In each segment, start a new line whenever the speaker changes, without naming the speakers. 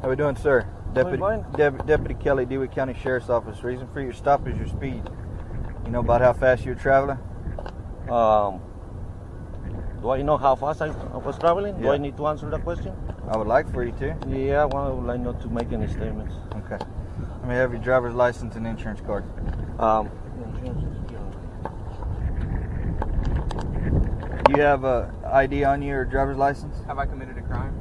How we doing, sir?
Fine.
Deputy Kelly, DeWitt County Sheriff's Office. Reason for your stop is your speed. You know about how fast you're traveling?
Do I know how fast I was traveling?
Yeah.
Do I need to answer that question?
I would like for you to.
Yeah, well, I would like not to make any statements.
Okay. Let me have your driver's license and insurance card. You have a ID on your driver's license?
Have I committed a crime?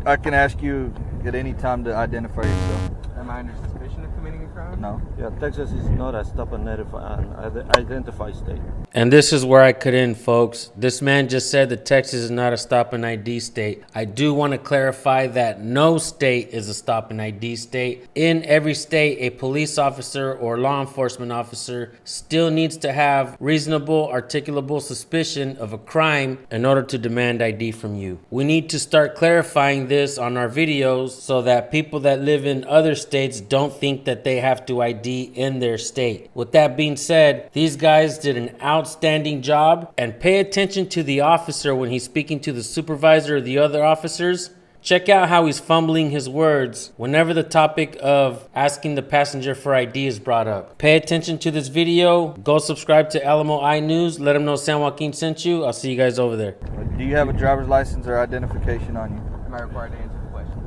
I can ask you at any time to identify yourself.
Am I under suspicion of committing a crime?
No.
Yeah, Texas is not a stop and identify state.
And this is where I cut in, folks. This man just said that Texas is not a stop and ID state. I do want to clarify that no state is a stop and ID state. In every state, a police officer or law enforcement officer still needs to have reasonable, articulable suspicion of a crime in order to demand ID from you. We need to start clarifying this on our videos so that people that live in other states don't think that they have to ID in their state. With that being said, these guys did an outstanding job, and pay attention to the officer when he's speaking to the supervisor or the other officers. Check out how he's fumbling his words whenever the topic of asking the passenger for ID is brought up. Pay attention to this video. Go subscribe to Alamo Eye News. Let them know San Joaquin sent you. I'll see you guys over there.
Do you have a driver's license or identification on you?
Am I required to answer the question?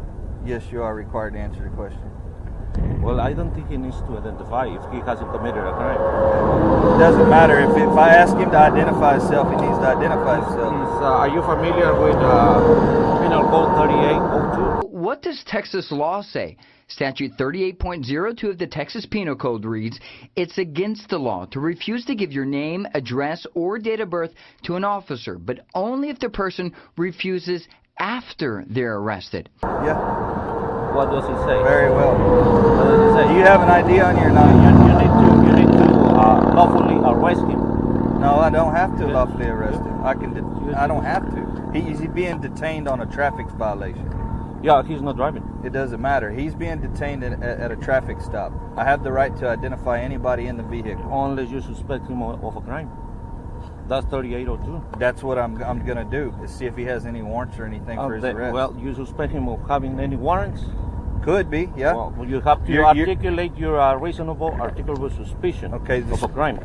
Yes, you are required to answer the question.
Well, I don't think he needs to identify if he hasn't committed a crime.
It doesn't matter. If I ask him to identify himself, he needs to identify himself.
Are you familiar with Penal Code 3802?
What does Texas law say? Statute 38.02 of the Texas Penal Code reads, it's against the law to refuse to give your name, address, or date of birth to an officer, but only if the person refuses after they're arrested.
Yeah.
What does it say?
Very well.
What does it say?
Do you have an ID on you or not?
You need to lawfully arrest him.
No, I don't have to lawfully arrest him. I don't have to. He's being detained on a traffic violation.
Yeah, he's not driving.
It doesn't matter. He's being detained at a traffic stop. I have the right to identify anybody in the vehicle.
Unless you suspect him of a crime. That's 3802.
That's what I'm going to do, is see if he has any warrants or anything for his arrest.
Well, you suspect him of having any warrants?
Could be, yeah.
Well, you have to articulate your reasonable, articulable suspicion of a crime.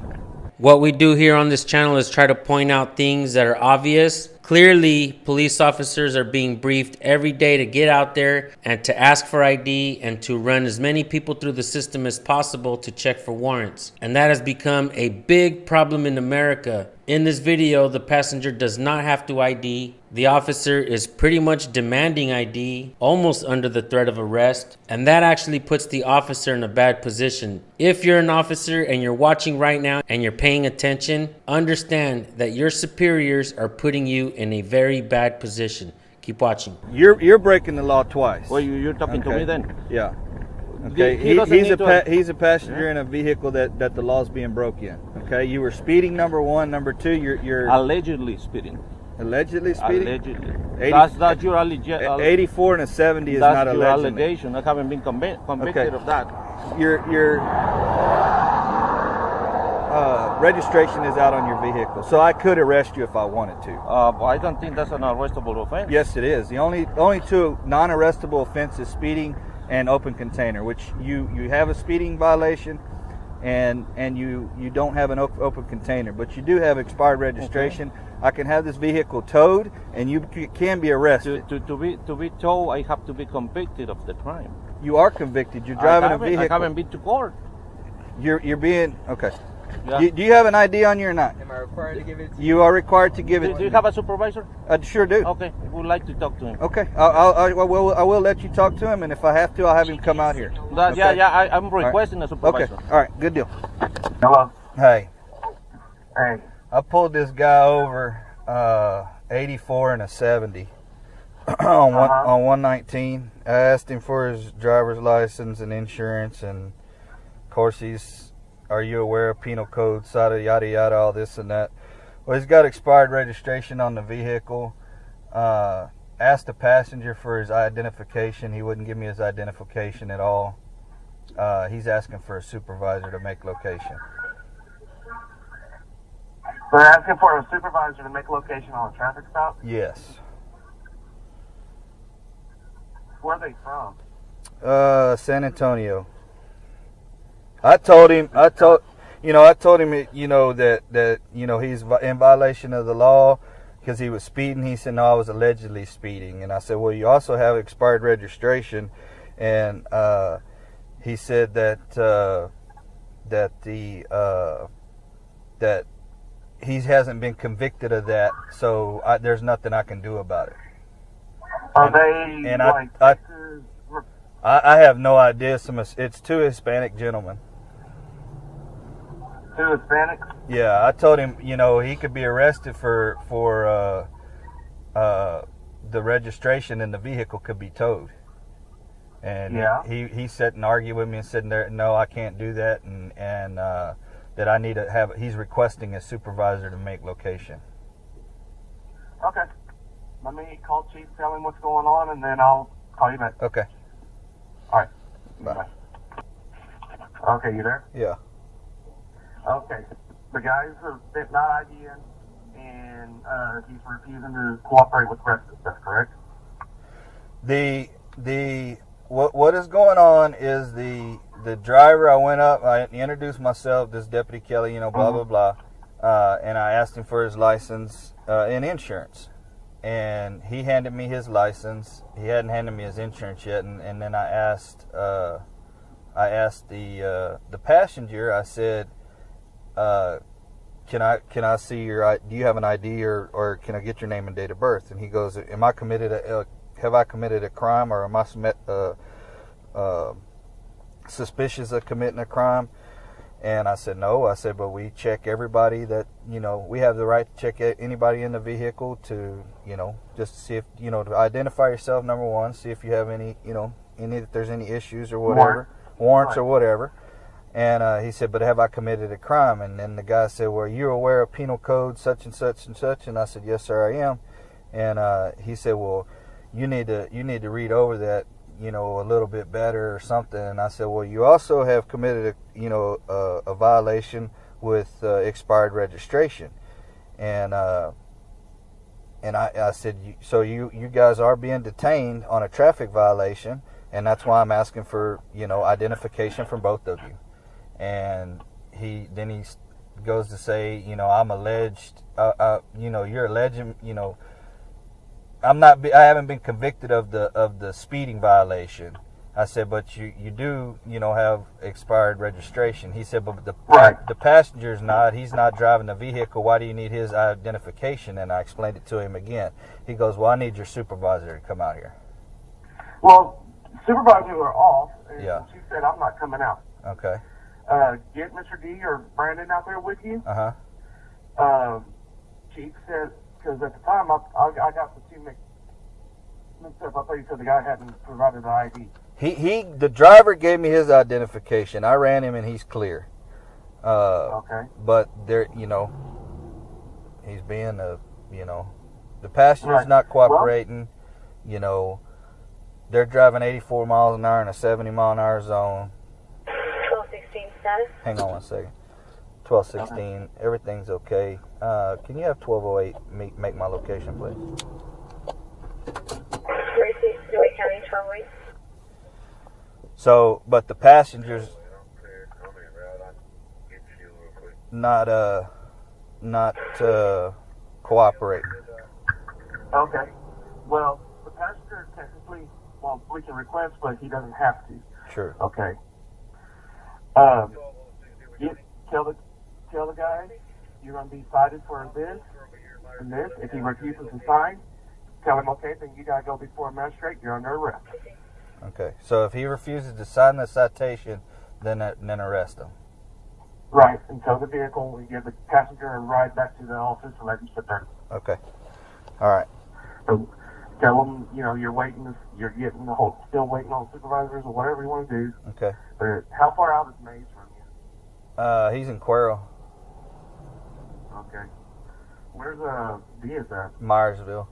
What we do here on this channel is try to point out things that are obvious. Clearly, police officers are being briefed every day to get out there and to ask for ID and to run as many people through the system as possible to check for warrants. And that has become a big problem in America. In this video, the passenger does not have to ID. The officer is pretty much demanding ID, almost under the threat of arrest, and that actually puts the officer in a bad position. If you're an officer and you're watching right now and you're paying attention, understand that your superiors are putting you in a very bad position. Keep watching.
You're breaking the law twice.
Well, you're talking to me then?
Yeah. Okay, he's a passenger in a vehicle that the law's being broke in. Okay, you were speeding, number one. Number two, you're
allegedly speeding.
Allegedly speeding?
Allegedly.
80,
that's your
84 and a 70 is not allegedly.
That's your allegation. I haven't been convicted of that.
Your registration is out on your vehicle, so I could arrest you if I wanted to.
I don't think that's an arrestable offense.
Yes, it is. The only two non-arrestable offenses: speeding and open container, which you have a speeding violation and you don't have an open container, but you do have expired registration. Okay. I can have this vehicle towed and you can be arrested.
To be towed, I have to be convicted of the crime.
You are convicted. You're driving a vehicle.
I haven't been to court.
You're being okay.
Yeah.
Do you have an ID on you or not?
Am I required to give it to you?
You are required to give it.
Do you have a supervisor?
I sure do.
Okay, I would like to talk to him.
Okay, I will let you talk to him, and if I have to, I'll have him come out here.
Okay? Yeah, I'm requesting a supervisor.
Okay, all right, good deal.
Hello.
Hey.
Hey.
I pulled this guy over, 84 and a 70 on 119. I asked him for his driver's license and insurance, and of course are you aware of penal code, yada yada, all this and that. Well, he's got expired registration on the vehicle. Asked the passenger for his identification. He wouldn't give me his identification at all. He's asking for a supervisor to make location.
So they're asking for a supervisor to make location on a traffic stop?
Yes.
Where are they from?
San Antonio. I told him, that he's in violation of the law because he was speeding. He said, no, I was allegedly speeding. And I said, well, you also have expired registration. And he said that he hasn't been convicted of that, so there's nothing I can do about it.
Are they
and
like Texas?
I have no idea. It's two Hispanic gentlemen.
Two Hispanics?
Yeah, I told him, he could be arrested for the registration and the vehicle could be towed. And
yeah.
he sat and argued with me and said, no, I can't do that, and that I need to have. He's requesting a supervisor to make location.
Okay. Let me call Chief, tell him what's going on, and then I'll call you back.
Okay.
All right.
Bye.
Okay, you there?
Yeah.
Okay. The guys are not IDing, and he's refusing to cooperate with the rest of stuff, correct?
What is going on is the driver. I went up, I introduced myself, this Deputy Kelly, blah blah blah, and I asked him for his license and insurance, and he handed me his license. He hadn't handed me his insurance yet, and then I asked the passenger. I said, can I see your? Do you have an ID or can I get your name and date of birth? And he goes, have I committed a crime, or am I suspicious of committing a crime? And I said no. I said, but we check everybody that, we have the right to check anybody in the vehicle to, just to see if, to identify yourself, number one, see if you have any, if there's any issues or whatever, warrants or whatever. And he said, but have I committed a crime? And then the guy said, well, you're aware of penal code such and such and such? And I said, yes, sir, I am. And he said, well, you need to read over that, a little bit better or something. And I said, well, you also have committed a violation with expired registration. And I said, so you guys are being detained on a traffic violation, and that's why I'm asking for, identification from both of you. And he goes to say, I'm alleged, you're alleging, I haven't been convicted of the speeding violation. I said, but you do, have expired registration. He said, but the passenger's not. He's not driving the vehicle. Why do you need his identification? And I explained it to him again. He goes, well, I need your supervisor to come out here.
Well, supervisors are off, and
Yeah.
she said, I'm not coming out.
Okay.
Get Mr. D or Brandon out there with you.
Uh-huh.
Chief said, because at the time I got the two mixed up. I thought you said the guy hadn't provided an ID.
The driver gave me his identification. I ran him and he's clear.
Okay.
But there, he's being the passenger's not cooperating. They're driving 84 miles an hour in a 70 mile an hour zone.
1216 status.
Hang on one second. 1216. Everything's okay. Can you have 1208 make my location, please?
36 Joy County 1208.
So, but the passenger's not cooperating.
Okay. Well, the passenger technically, we can request, but he doesn't have to.
Sure.
Okay. Tell the guy you're going to be cited for this and this. If he refuses to sign, tell him, okay, then you got to go before a magistrate. You're under arrest.
Okay. So if he refuses to sign the citation, then arrest him.
Right. And tow the vehicle. We give the passenger a ride back to the office and let him sit there.
Okay. All right.
So tell him, you're waiting. You're still waiting on supervisors or whatever you want to do.
Okay.
But how far out is Maze from you?
He's in Cuero,
Okay. Where's Diaz at?
Myersville.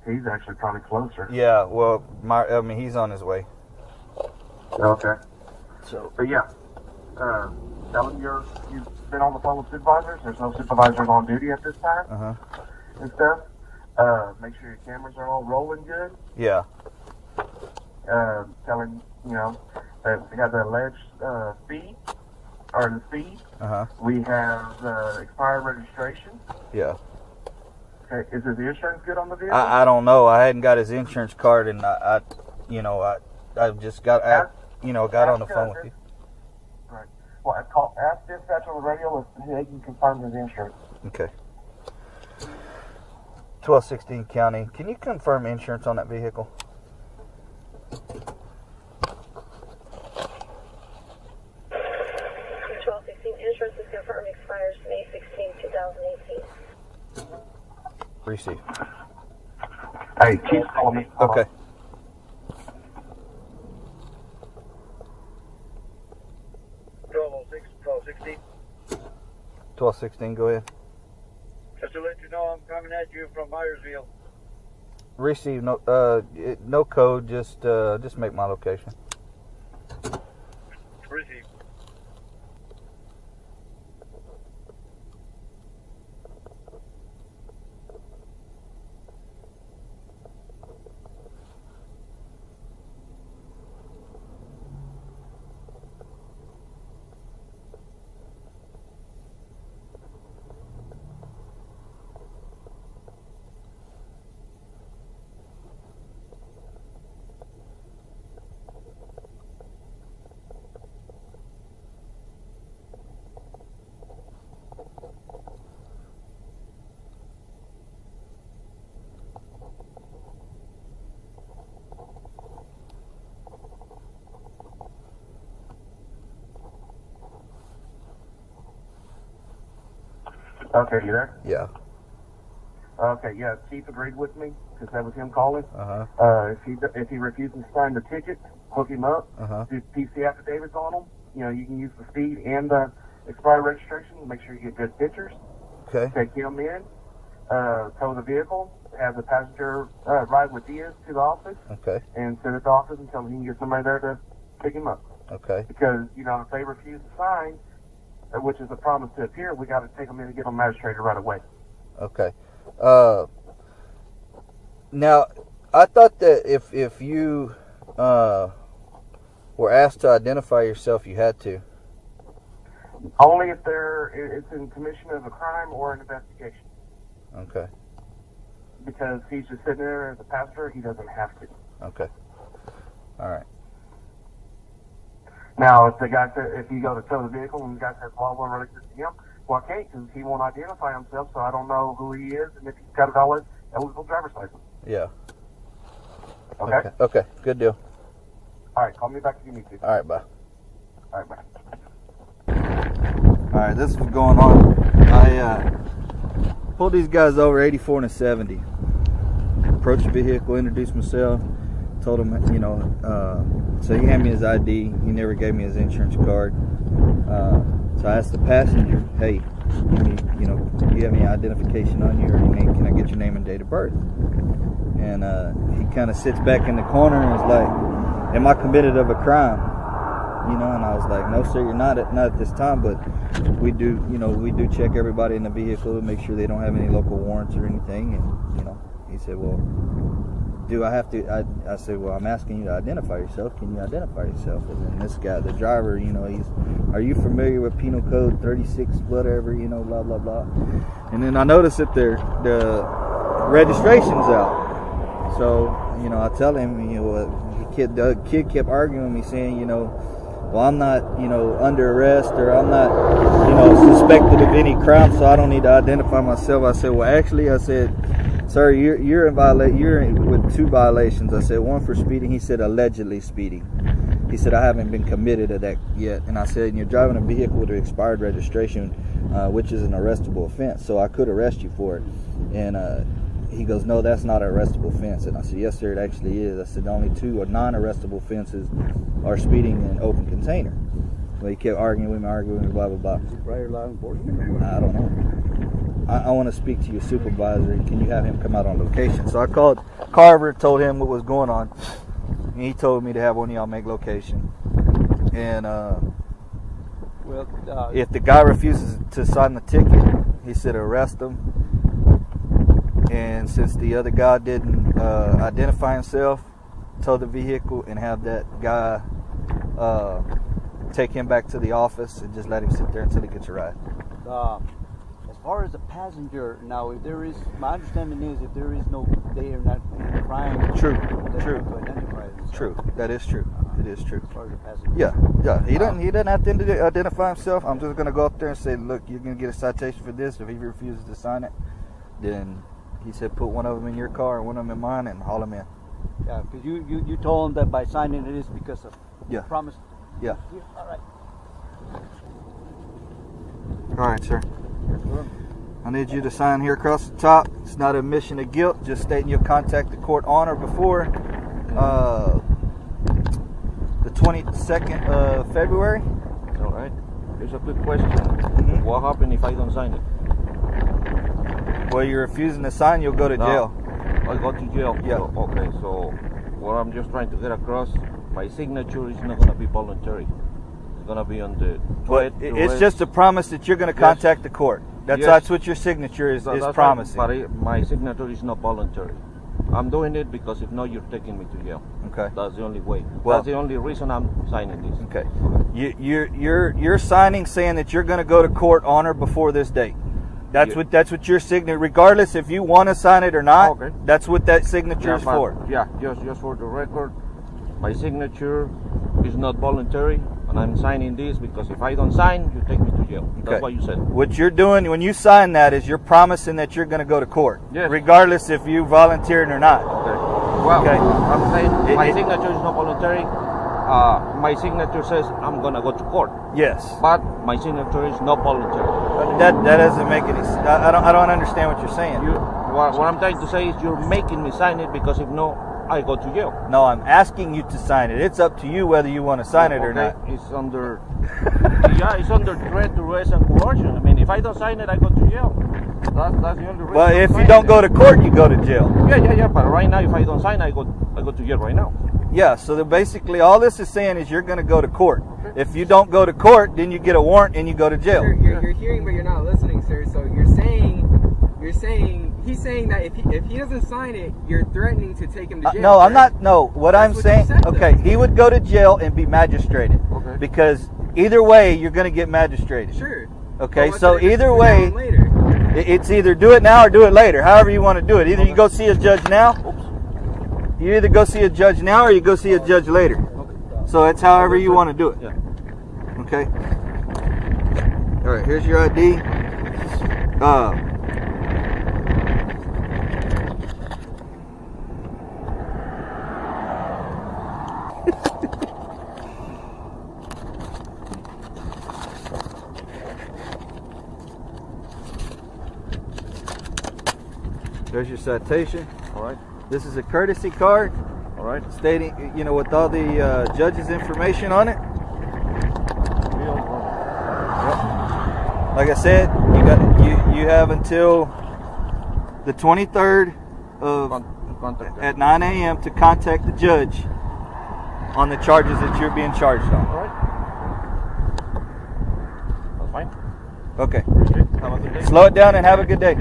He's actually probably closer.
Yeah. Well, he's on his way.
Okay.
So.
But yeah, tell him you've been on the phone with supervisors. There's no supervisors on duty at this time.
Uh huh.
And stuff. Make sure your cameras are all rolling good.
Yeah.
Tell him, that we have the alleged speed, or the speed. We have expired registration.
Yeah.
Okay, is his insurance good on the vehicle?
I don't know. I hadn't got his insurance card, and I just got on the phone with you.
Right. Well, ask dispatch on the radio if they can confirm his insurance.
Okay. 1216 County. Can you confirm insurance on that vehicle?
Insurance is confirmed, expires May 16, 2018.
Receive.
Hey, Chief, call me.
Okay.
$12.16.
1216, go ahead.
Just to let you know, I'm coming at you from Myersville.
Receive. No code. Just make my location.
Receive.
Okay, you there?
Yeah.
Okay, yeah, Chief agreed with me, because that was him calling. If he refuses to sign the ticket, hook him up, do PC affidavits on him. You can use the speed and the expired registration, make sure you get good pictures.
Okay.
Take him in, tow the vehicle, have the passenger ride with Diaz to the office.
Okay.
And send it to the office until he can get somebody there to pick him up.
Okay.
Because, if they refuse to sign, which is a promise to appear, we got to take them in and get them magistrated right away.
Okay. Now, I thought that if you were asked to identify yourself, you had to.
Only if it's in commission of a crime or an investigation.
Okay.
Because he's just sitting there as a pastor, he doesn't have to.
Okay. All right.
Now, if you go to tow the vehicle and the guy says, well, we're related to him, well, I can't, because he won't identify himself, so I don't know who he is and if he's got a valid eligible driver's license.
Yeah.
Okay?
Okay. Good deal.
All right, call me back if you need to.
All right, bye.
All right, bye.
All right, this is what's going on. I pulled these guys over, 84 and a 70. Approached the vehicle, introduced myself, told him, so he handed me his ID. He never gave me his insurance card. So I asked the passenger, hey, do you have any identification on you, or can I get your name and date of birth? And he kind of sits back in the corner and is like, am I committed of a crime? And I was like, no, sir, you're not at this time, but we do check everybody in the vehicle to make sure they don't have any local warrants or anything. And, he said, well, do I have to? I said, well, I'm asking you to identify yourself. Can you identify yourself? And then this guy, the driver, are you familiar with Penal Code 36, whatever, blah, blah, blah. And then I noticed that the registration's out. So, I tell him, the kid kept arguing with me saying, well, I'm not, under arrest, or I'm not, suspected of any crime, so I don't need to identify myself. I said, well, actually, sir, you're with 2 violations. I said, one for speeding. He said, allegedly speeding. He said, I haven't been committed to that yet. And I said, you're driving a vehicle with an expired registration, which is an arrestable offense, so I could arrest you for it. And he goes, no, that's not an arrestable offense. And I said, yes, sir, it actually is. I said, only 2 non-arrestable offenses are speeding and open container. Well, he kept arguing with me, blah, blah, blah.
Is he prior law enforcement?
I don't know. I want to speak to your supervisor. Can you have him come out on location? So I called Carver, told him what was going on. And he told me to have one of y'all make location. And if the guy refuses to sign the ticket, he said arrest him. And since the other guy didn't identify himself, tow the vehicle and have that guy take him back to the office and just let him sit there until he gets a ride.
As far as a passenger, now, if there is, my understanding is if there is no, they are not in crime.
True.
True.
True.
To identify themselves.
True. That is true. It is true.
As far as a passenger.
Yeah. He doesn't have to identify himself. I'm just gonna go up there and say, look, you're gonna get a citation for this. If he refuses to sign it, then he said put one of them in your car and one of them in mine and haul him in.
Yeah, because you told him that by signing it is because of promise.
Yeah.
All right.
All right, sir. I need you to sign here across the top. It's not an admission of guilt, just stating you'll contact the court on or before the 22nd of February.
All right. Here's a quick question. Mm-hmm. What happens if I don't sign it?
Well, you're refusing to sign, you'll go to jail.
I go to jail?
Yeah.
Okay, so what I'm just trying to get across, my signature is not going to be voluntary. It's going to be on the...
It's just a promise that you're going to contact the court. That's what your signature is promising.
Right, but my signature is not voluntary. I'm doing it because if not, you're taking me to jail.
Okay.
That's the only way.
Well,
that's the only reason I'm signing this.
Okay. You're signing saying that you're going to go to court on or before this date. That's what your signature, regardless if you want to sign it or not. Okay. That's what that signature is for.
Yeah, just for the record, my signature is not voluntary, and I'm signing this because if I don't sign, you take me to jail. That's what you said.
What you're doing when you sign that is you're promising that you're going to go to court, regardless if you volunteered or not.
Okay. Well, I'm saying my signature is not voluntary. My signature says I'm going to go to court.
Yes.
But my signature is not voluntary.
That doesn't make any sense. I don't understand what you're saying.
What I'm trying to say is you're making me sign it because if no, I go to jail.
No, I'm asking you to sign it. It's up to you whether you want to sign it or not.
It's under it's under threat, duress, and coercion. I mean, if I don't sign it, I go to jail. That's the only reason.
Well, if you don't go to court, you go to jail.
Yeah. But right now, if I don't sign, I go to jail right now.
Yeah. So basically, all this is saying is you're going to go to court. Okay. If you don't go to court, then you get a warrant and you go to jail.
Sir, you're hearing, but you're not listening, sir. So he's saying that if he doesn't sign it, you're threatening to take him to jail.
No, I'm not. No, what I'm saying, he would go to jail and be magistrated. Okay. Because either way, you're going to get magistrated.
Sure.
Okay, so either way, it's either do it now or do it later. However you want to do it. Either you go see a judge now. You either go see a judge now or you go see a judge later. Okay. So it's however you want to do it.
Yeah.
Okay. All right. Here's your ID. There's your citation.
All right.
This is a courtesy card.
All right.
Stating, with all the judge's information on it. Like I said, you have until the 23rd at 9 a.m. to contact the judge on the charges that you're being charged on.
All right. That's fine.
Okay.
Have a good day.
Slow it down and have a good day.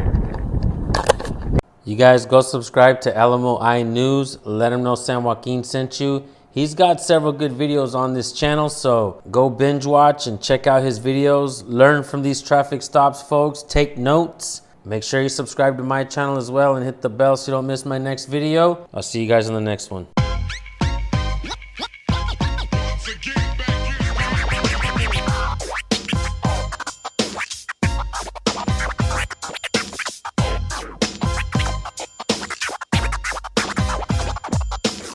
You guys go subscribe to Alamo Eye News. Let him know San Joaquin sent you. He's got several good videos on this channel, so go binge watch and check out his videos. Learn from these traffic stops, folks. Take notes. Make sure you subscribe to my channel as well and hit the bell so you don't miss my next video. I'll see you guys in the next one.